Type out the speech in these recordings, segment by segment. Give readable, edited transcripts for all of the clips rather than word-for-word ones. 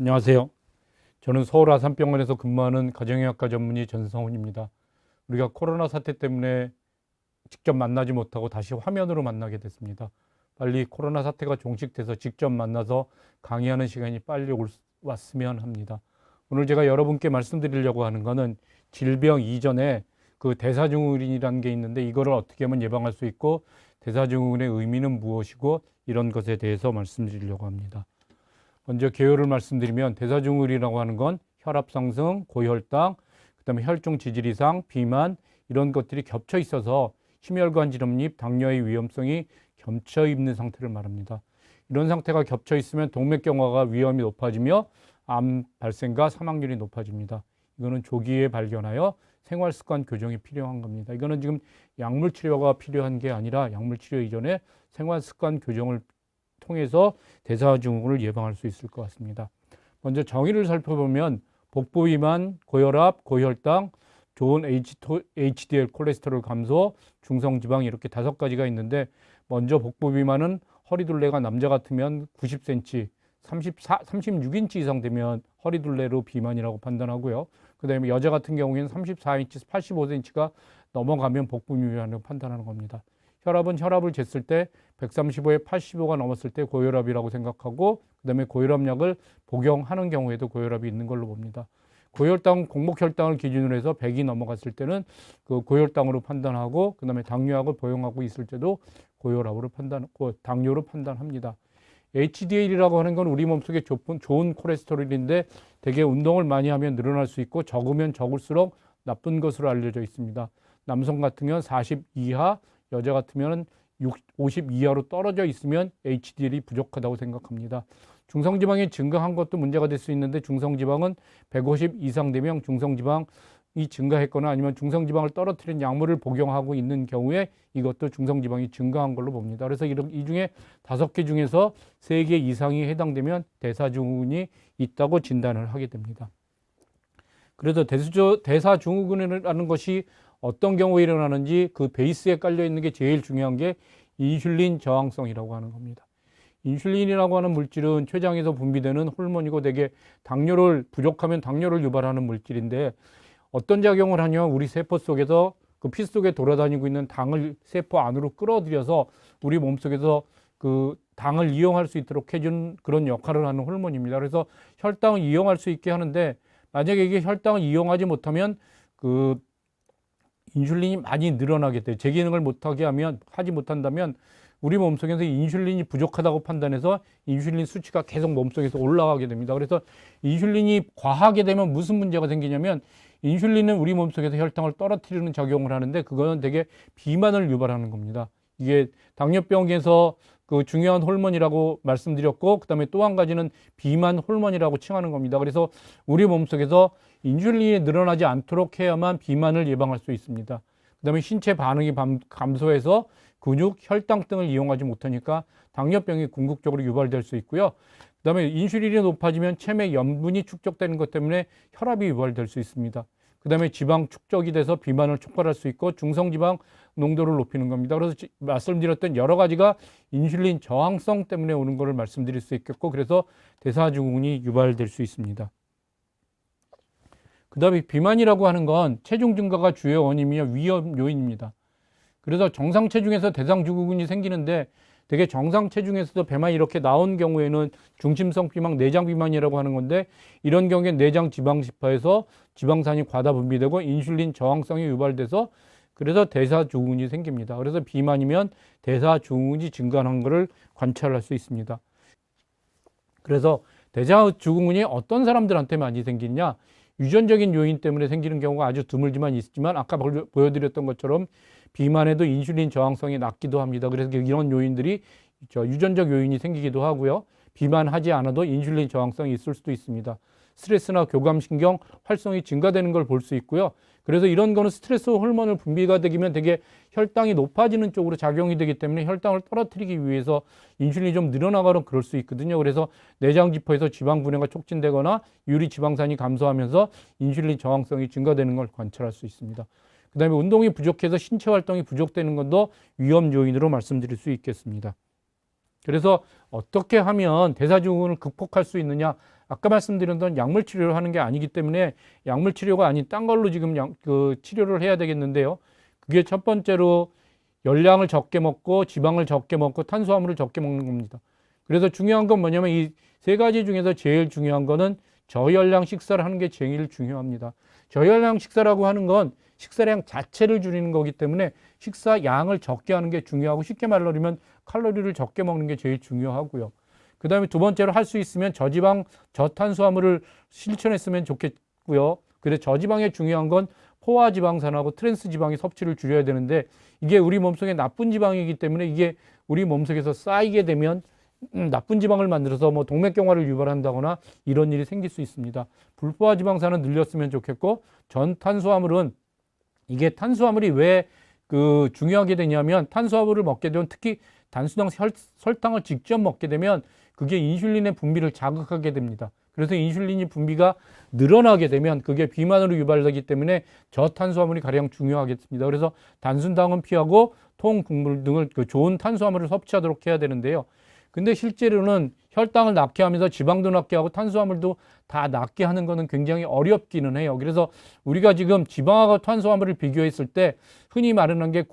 안녕하세요. 저는 서울 아산병원에서 근무하는 가정의학과 전문의 전성훈입니다. 우리가 코로나 사태 때문에 직접 만나지 못하고 다시 화면으로 만나게 됐습니다. 빨리 코로나 사태가 종식돼서 직접 만나서 강의하는 시간이 빨리 왔으면 합니다. 오늘 제가 여러분께 말씀드리려고 하는 것은 질병 이전에 그 대사증후군이라는 게 있는데 이거를 어떻게 하면 예방할 수 있고 대사증후군의 의미는 무엇이고 이런 것에 대해서 말씀드리려고 합니다. 먼저 개요를 말씀드리면 대사증후군이라고 하는 건 혈압 상승, 고혈당, 그다음에 혈중 지질 이상, 비만 이런 것들이 겹쳐 있어서 심혈관 질환, 당뇨의 위험성이 겹쳐 있는 상태를 말합니다. 이런 상태가 겹쳐 있으면 동맥경화가 위험이 높아지며 암 발생과 사망률이 높아집니다. 이거는 조기에 발견하여 생활 습관 교정이 필요한 겁니다. 이거는 지금 약물 치료가 필요한 게 아니라 약물 치료 이전에 생활 습관 교정을 통해서 대사증후군을 예방할 수 있을 것 같습니다. 먼저 정의를 살펴보면 복부 비만, 고혈압, 고혈당, 좋은 HDL 콜레스테롤 감소, 중성지방 이렇게 5가지가 있는데 먼저 복부 비만은 허리둘레가 남자 같으면 90cm, 36인치 이상 되면 허리둘레로 비만이라고 판단하고요. 그 다음에 여자 같은 경우에는 34인치, 85cm가 넘어가면 복부 비만이라고 판단하는 겁니다. 혈압은 혈압을 쟀을 때 135에 85가 넘었을 때 고혈압이라고 생각하고 그다음에 고혈압약을 복용하는 경우에도 고혈압이 있는 걸로 봅니다. 고혈당, 공복혈당을 기준으로 해서 100이 넘어갔을 때는 그 고혈당으로 판단하고 그다음에 당뇨약을 복용하고 있을 때도 고혈압으로 당뇨로 판단합니다. HDL이라고 하는 건 우리 몸속에 좋은 콜레스테롤인데 되게 운동을 많이 하면 늘어날 수 있고 적으면 적을수록 나쁜 것으로 알려져 있습니다. 남성 같으면 40 이하, 여자 같으면 50 이하로 떨어져 있으면 HDL이 부족하다고 생각합니다. 중성지방이 증가한 것도 문제가 될 수 있는데 중성지방은 150 이상 되면 중성지방이 증가했거나 아니면 중성지방을 떨어뜨리는 약물을 복용하고 있는 경우에 이것도 중성지방이 증가한 걸로 봅니다. 그래서 이 중에 5개 중에서 3개 이상이 해당되면 대사증후군이 있다고 진단을 하게 됩니다. 그래서 대사증후군이라는 것이 어떤 경우에 일어나는지 그 베이스에 깔려 있는 게 제일 중요한 게 인슐린 저항성이라고 하는 겁니다. 인슐린이라고 하는 물질은 췌장에서 분비되는 호르몬이고 되게 당뇨를 부족하면 당뇨를 유발하는 물질인데 어떤 작용을 하냐면 우리 세포 속에서 그 피 속에 돌아다니고 있는 당을 세포 안으로 끌어들여서 우리 몸 속에서 그 당을 이용할 수 있도록 해주는 그런 역할을 하는 호르몬입니다. 그래서 혈당을 이용할 수 있게 하는데 만약에 이게 혈당을 이용하지 못하면 그 인슐린이 많이 늘어나게 돼요. 제 기능을 하지 못한다면 우리 몸속에서 인슐린이 부족하다고 판단해서 인슐린 수치가 계속 몸속에서 올라가게 됩니다. 그래서 인슐린이 과하게 되면 무슨 문제가 생기냐면 인슐린은 우리 몸속에서 혈당을 떨어뜨리는 작용을 하는데 그거는 되게 비만을 유발하는 겁니다. 이게 당뇨병에서 그 중요한 호르몬이라고 말씀드렸고 그다음에 또 한 가지는 비만 호르몬이라고 칭하는 겁니다. 그래서 우리 몸속에서 인슐린이 늘어나지 않도록 해야만 비만을 예방할 수 있습니다. 그다음에 신체 반응이 감소해서 근육, 혈당 등을 이용하지 못하니까 당뇨병이 궁극적으로 유발될 수 있고요. 그다음에 인슐린이 높아지면 체내 염분이 축적되는 것 때문에 혈압이 유발될 수 있습니다. 그다음에 지방 축적이 돼서 비만을 촉발할 수 있고 중성지방 농도를 높이는 겁니다. 그래서 말씀드렸던 여러 가지가 인슐린 저항성 때문에 오는 것을 말씀드릴 수 있겠고 그래서 대사증후군이 유발될 수 있습니다. 그다음에 비만이라고 하는 건 체중 증가가 주요 원인이며 위험 요인입니다. 그래서 정상 체중에서 대사증후군이 생기는데 되게 정상 체중에서도 배만이 이렇게 나온 경우에는 중심성 비만, 내장 비만이라고 하는 건데 이런 경우에 내장 지방시파에서 지방산이 과다 분비되고 인슐린 저항성이 유발돼서 그래서 대사증후군이 생깁니다. 그래서 비만이면 대사증후군이 증가하는 것을 관찰할 수 있습니다. 그래서 대사증후군이 어떤 사람들한테 많이 생기냐? 유전적인 요인 때문에 생기는 경우가 아주 드물지만 있지만 아까 보여드렸던 것처럼 비만에도 인슐린 저항성이 낮기도 합니다. 그래서 이런 요인들이 유전적 요인이 생기기도 하고요. 비만하지 않아도 인슐린 저항성이 있을 수도 있습니다. 스트레스나 교감신경 활성이 증가되는 걸 볼 수 있고요. 그래서 이런 거는 스트레스 호르몬을 분비가 되면 되게 혈당이 높아지는 쪽으로 작용이 되기 때문에 혈당을 떨어뜨리기 위해서 인슐린이 좀 늘어나거나 그럴 수 있거든요. 그래서 내장지포에서 지방 분해가 촉진되거나 유리지방산이 감소하면서 인슐린 저항성이 증가되는 걸 관찰할 수 있습니다. 그 다음에 운동이 부족해서 신체 활동이 부족되는 것도 위험 요인으로 말씀드릴 수 있겠습니다. 그래서 어떻게 하면 대사증후군을 극복할 수 있느냐? 아까 말씀드렸던 약물 치료를 하는 게 아니기 때문에 약물 치료가 아닌 딴 걸로 지금 치료를 해야 되겠는데요. 그게 첫 번째로 열량을 적게 먹고 지방을 적게 먹고 탄수화물을 적게 먹는 겁니다. 그래서 중요한 건 뭐냐면 이 세 가지 중에서 제일 중요한 거는 저열량 식사를 하는 게 제일 중요합니다. 저열량 식사라고 하는 건 식사량 자체를 줄이는 거기 때문에 식사 양을 적게 하는 게 중요하고, 쉽게 말하면 칼로리를 적게 먹는 게 제일 중요하고요. 그 다음에 두 번째로 할 수 있으면 저지방, 저탄수화물을 실천했으면 좋겠고요. 그래서 저지방의 중요한 건 포화지방산하고 트랜스지방의 섭취를 줄여야 되는데, 이게 우리 몸속에 나쁜 지방이기 때문에 이게 우리 몸속에서 쌓이게 되면 나쁜 지방을 만들어서 뭐 동맥경화를 유발한다거나 이런 일이 생길 수 있습니다. 불포화지방산은 늘렸으면 좋겠고, 전탄수화물은, 이게 탄수화물이 왜 중요하게 되냐면, 탄수화물을 먹게 되면 특히 단수당 설탕을 직접 먹게 되면 그게 인슐린의 분비를 자극하게 됩니다. 그래서 인슐린이 분비가 늘어나게 되면 그게 비만으로 유발되기 때문에 저탄수화물이 가장 중요하겠습니다. 그래서 단순당은 피하고 통, 국물 등을 좋은 탄수화물을 섭취하도록 해야 되는데요. 근데 실제로는 혈당을 낮게 하면서 지방도 낮게 하고 탄수화물도 다 낮게 하는 거는 굉장히 어렵기는 해요. 그래서 우리가 지금 지방하고 탄수화물을 비교했을 때 흔히 말하는 게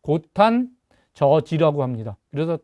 고탄 저지라고 합니다. 그래서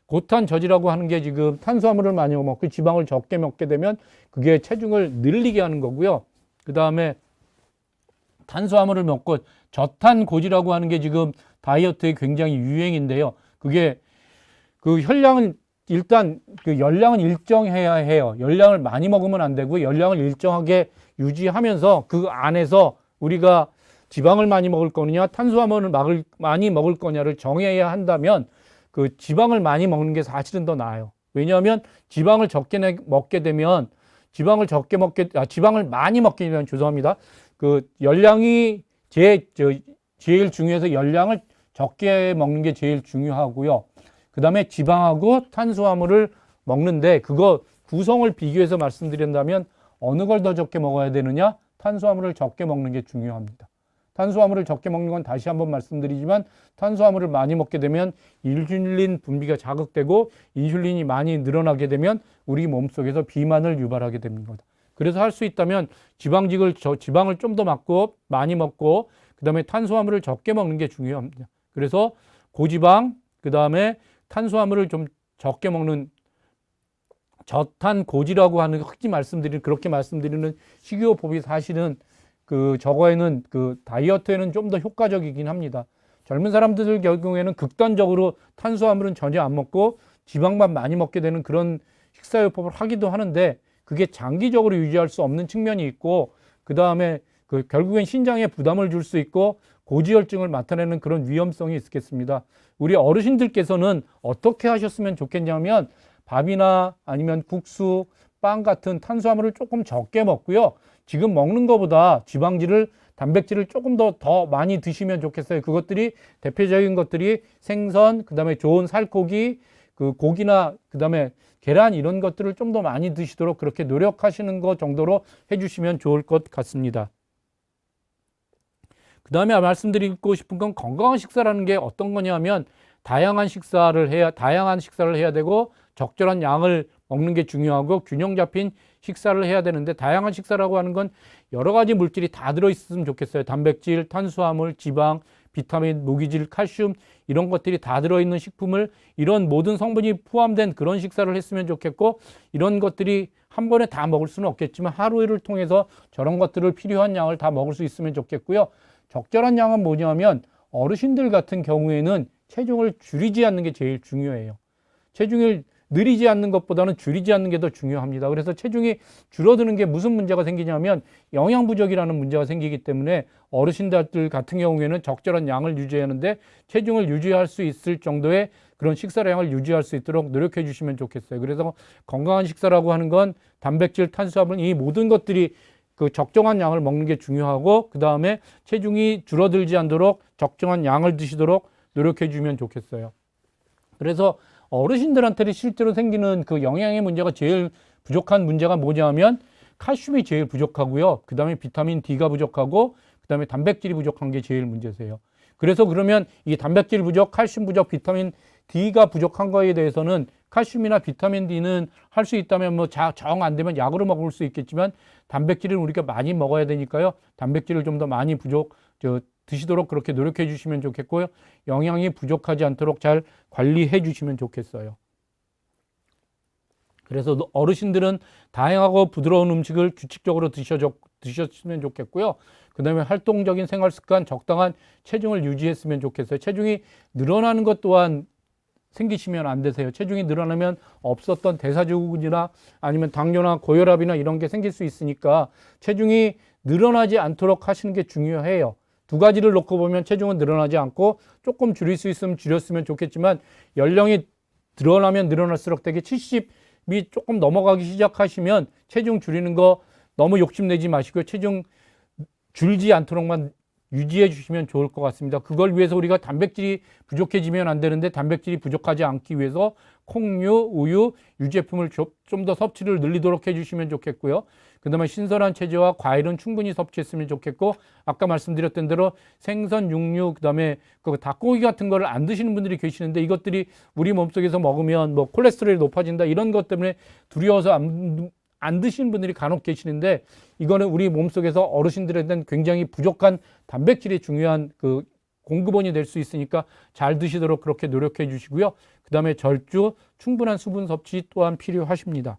고탄 저지라고 하는 게 지금 탄수화물을 많이 먹고 지방을 적게 먹게 되면 그게 체중을 늘리게 하는 거고요. 그 다음에 탄수화물을 먹고 저탄 고지라고 하는 게 지금 다이어트에 굉장히 유행인데요. 그게 혈량은 일단 열량은 일정해야 해요. 열량을 많이 먹으면 안 되고 열량을 일정하게 유지하면서 그 안에서 우리가 지방을 많이 먹을 거느냐 탄수화물을 많이 먹을 거냐를 정해야 한다면 지방을 많이 먹는 게 사실은 더 나아요. 왜냐하면 지방을 적게 먹게 되면 지방을 많이 먹게 되면 죄송합니다. 열량이 제일 중요해서 열량을 적게 먹는 게 제일 중요하고요. 그 다음에 지방하고 탄수화물을 먹는데 그거 구성을 비교해서 말씀드린다면 어느 걸 더 적게 먹어야 되느냐? 탄수화물을 적게 먹는 게 중요합니다. 탄수화물을 적게 먹는 건 다시 한번 말씀드리지만 탄수화물을 많이 먹게 되면 인슐린 분비가 자극되고 인슐린이 많이 늘어나게 되면 우리 몸속에서 비만을 유발하게 됩니다. 그래서 할 수 있다면 지방을 좀 더 많이 먹고 그 다음에 탄수화물을 적게 먹는 게 중요합니다. 그래서 고지방, 그 다음에 탄수화물을 좀 적게 먹는 저탄고지라고 하는 그렇게 말씀드리는 식이요법이 사실은 저거에는 다이어트에는 좀 더 효과적이긴 합니다. 젊은 사람들 경우에는 극단적으로 탄수화물은 전혀 안 먹고 지방만 많이 먹게 되는 그런 식사요법을 하기도 하는데 그게 장기적으로 유지할 수 없는 측면이 있고, 그 다음에 결국엔 신장에 부담을 줄 수 있고 고지혈증을 나타내는 그런 위험성이 있겠습니다. 우리 어르신들께서는 어떻게 하셨으면 좋겠냐면 밥이나 아니면 국수, 빵 같은 탄수화물을 조금 적게 먹고요. 지금 먹는 것보다 단백질을 조금 더 많이 드시면 좋겠어요. 그것들이 대표적인 것들이 생선, 그 다음에 좋은 살코기, 고기나 그 다음에 계란 이런 것들을 좀 더 많이 드시도록 그렇게 노력하시는 것 정도로 해주시면 좋을 것 같습니다. 그 다음에 말씀드리고 싶은 건 건강한 식사라는 게 어떤 거냐면 다양한 식사를 해야 되고 적절한 양을 먹는 게 중요하고 균형 잡힌 식사를 해야 되는데, 다양한 식사라고 하는 건 여러 가지 물질이 다 들어있으면 좋겠어요. 단백질, 탄수화물, 지방, 비타민, 무기질, 칼슘 이런 것들이 다 들어있는 식품을, 이런 모든 성분이 포함된 그런 식사를 했으면 좋겠고, 이런 것들이 한 번에 다 먹을 수는 없겠지만 하루를 통해서 저런 것들을 필요한 양을 다 먹을 수 있으면 좋겠고요. 적절한 양은 뭐냐면 어르신들 같은 경우에는 체중을 줄이지 않는 게 제일 중요해요. 체중을 늘리지 않는 것보다는 줄이지 않는 게 더 중요합니다. 그래서 체중이 줄어드는 게 무슨 문제가 생기냐면 영양 부족이라는 문제가 생기기 때문에 어르신들 같은 경우에는 적절한 양을 유지하는데 체중을 유지할 수 있을 정도의 그런 식사량을 유지할 수 있도록 노력해 주시면 좋겠어요. 그래서 건강한 식사라고 하는 건 단백질, 탄수화물 이 모든 것들이 적정한 양을 먹는 게 중요하고, 그 다음에 체중이 줄어들지 않도록 적정한 양을 드시도록 노력해 주면 좋겠어요. 그래서 어르신들한테 실제로 생기는 영양의 문제가 제일 부족한 문제가 뭐냐면 칼슘이 제일 부족하고요. 그 다음에 비타민 D가 부족하고 그 다음에 단백질이 부족한 게 제일 문제세요. 그래서 그러면 이 단백질 부족, 칼슘 부족, 비타민 D가 부족한 거에 대해서는 칼슘이나 비타민 D는 할 수 있다면 뭐 정 안 되면 약으로 먹을 수 있겠지만 단백질을 우리가 많이 먹어야 되니까요. 단백질을 좀 더 많이 드시도록 그렇게 노력해 주시면 좋겠고요. 영양이 부족하지 않도록 잘 관리해 주시면 좋겠어요. 그래서 어르신들은 다양하고 부드러운 음식을 규칙적으로 드셨으면 좋겠고요. 그 다음에 활동적인 생활 습관, 적당한 체중을 유지했으면 좋겠어요. 체중이 늘어나는 것 또한 생기시면 안 되세요. 체중이 늘어나면 없었던 대사증후군이나 아니면 당뇨나 고혈압이나 이런 게 생길 수 있으니까 체중이 늘어나지 않도록 하시는 게 중요해요. 두 가지를 놓고 보면 체중은 늘어나지 않고 조금 줄일 수 있으면 줄였으면 좋겠지만 연령이 늘어나면 늘어날수록 되게 70이 조금 넘어가기 시작하시면 체중 줄이는 거 너무 욕심내지 마시고요. 체중 줄지 않도록만 유지해 주시면 좋을 것 같습니다. 그걸 위해서 우리가 단백질이 부족해지면 안 되는데 단백질이 부족하지 않기 위해서 콩류, 우유, 유제품을 좀 더 섭취를 늘리도록 해주시면 좋겠고요. 그 다음에 신선한 채소와 과일은 충분히 섭취했으면 좋겠고 아까 말씀드렸던 대로 생선, 육류, 그 다음에 그 닭고기 같은 거를 안 드시는 분들이 계시는데 이것들이 우리 몸속에서 먹으면 뭐 콜레스테롤이 높아진다 이런 것 때문에 두려워서 안 드시는 분들이 간혹 계시는데 이거는 우리 몸속에서 어르신들한테는 굉장히 부족한 단백질이 중요한 그 공급원이 될 수 있으니까 잘 드시도록 그렇게 노력해 주시고요. 그 다음에 절주, 충분한 수분 섭취 또한 필요하십니다.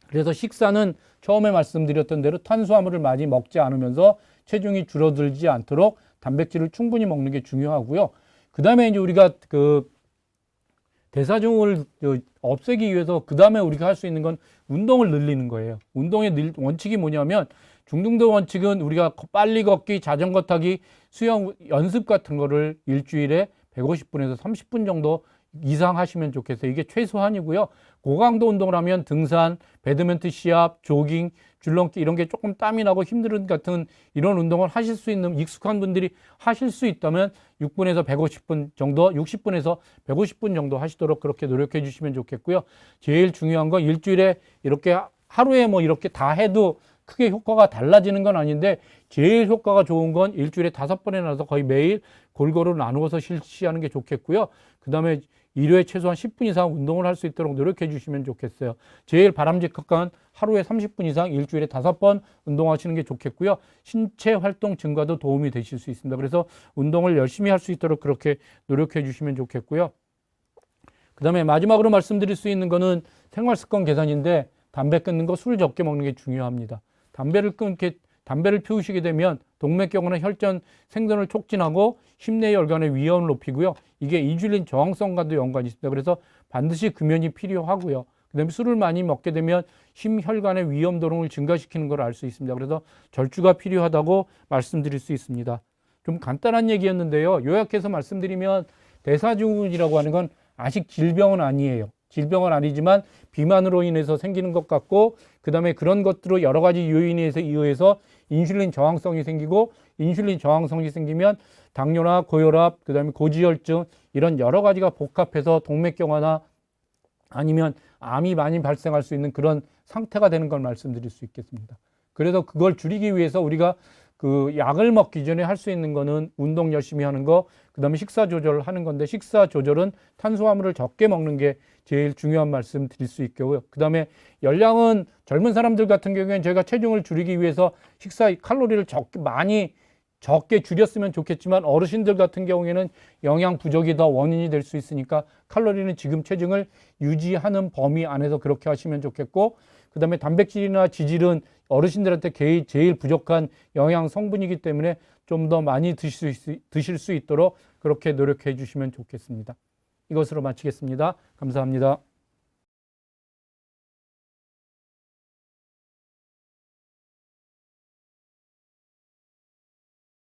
그래서 식사는 처음에 말씀드렸던 대로 탄수화물을 많이 먹지 않으면서 체중이 줄어들지 않도록 단백질을 충분히 먹는 게 중요하고요. 그 다음에 이제 우리가 그 대사증후를 없애기 위해서 그 다음에 우리가 할 수 있는 건 운동을 늘리는 거예요. 운동의 원칙이 뭐냐면 중등도 원칙은 우리가 빨리 걷기, 자전거 타기, 수영 연습 같은 거를 일주일에 150분에서 30분 정도 이상 하시면 좋겠어요. 이게 최소한이고요. 고강도 운동을 하면 등산, 배드민턴 시합, 조깅, 줄넘기 이런 게 조금 땀이 나고 힘든 같은 이런 운동을 하실 수 있는 익숙한 분들이 하실 수 있다면 6분에서 150분 정도, 60분에서 150분 정도 하시도록 그렇게 노력해 주시면 좋겠고요. 제일 중요한 건 일주일에 이렇게 하루에 뭐 이렇게 다 해도 크게 효과가 달라지는 건 아닌데 제일 효과가 좋은 건 일주일에 5번에 나서 거의 매일 골고루 나누어서 실시하는 게 좋겠고요. 그 다음에 일요일에 최소한 10분 이상 운동을 할 수 있도록 노력해 주시면 좋겠어요. 제일 바람직한 건 하루에 30분 이상 일주일에 5번 운동하시는 게 좋겠고요. 신체 활동 증가도 도움이 되실 수 있습니다. 그래서 운동을 열심히 할 수 있도록 그렇게 노력해 주시면 좋겠고요. 그 다음에 마지막으로 말씀드릴 수 있는 거는 생활습관 개선인데 담배 끊는 거, 술 적게 먹는 게 중요합니다. 담배를 피우시게 되면 동맥경화나 혈전 생존을 촉진하고 심내혈관의 위험을 높이고요. 이게 인슐린 저항성과도 연관이 있습니다. 그래서 반드시 금연이 필요하고요. 그다음에 술을 많이 먹게 되면 심혈관의 위험 도능을 증가시키는 걸 알 수 있습니다. 그래서 절주가 필요하다고 말씀드릴 수 있습니다. 좀 간단한 얘기였는데요. 요약해서 말씀드리면 대사증후군이라고 하는 건 아직 질병은 아니에요. 질병은 아니지만 비만으로 인해서 생기는 것 같고 그 다음에 그런 것들로 여러 가지 요인에 의해서 인슐린 저항성이 생기고 인슐린 저항성이 생기면 당뇨나 고혈압, 그 다음에 고지혈증 이런 여러 가지가 복합해서 동맥경화나 아니면 암이 많이 발생할 수 있는 그런 상태가 되는 걸 말씀드릴 수 있겠습니다. 그래서 그걸 줄이기 위해서 우리가 그 약을 먹기 전에 할 수 있는 거는 운동 열심히 하는 거, 그 다음에 식사 조절을 하는 건데 식사 조절은 탄수화물을 적게 먹는 게 제일 중요한 말씀 드릴 수 있고요. 그 다음에 열량은 젊은 사람들 같은 경우에는 저희가 체중을 줄이기 위해서 식사 칼로리를 적게 줄였으면 좋겠지만 어르신들 같은 경우에는 영양 부족이 더 원인이 될 수 있으니까 칼로리는 지금 체중을 유지하는 범위 안에서 그렇게 하시면 좋겠고 그 다음에 단백질이나 지질은 어르신들한테 제일 부족한 영양 성분이기 때문에 좀 더 많이 드실 수 있도록 그렇게 노력해 주시면 좋겠습니다. 이것으로 마치겠습니다. 감사합니다.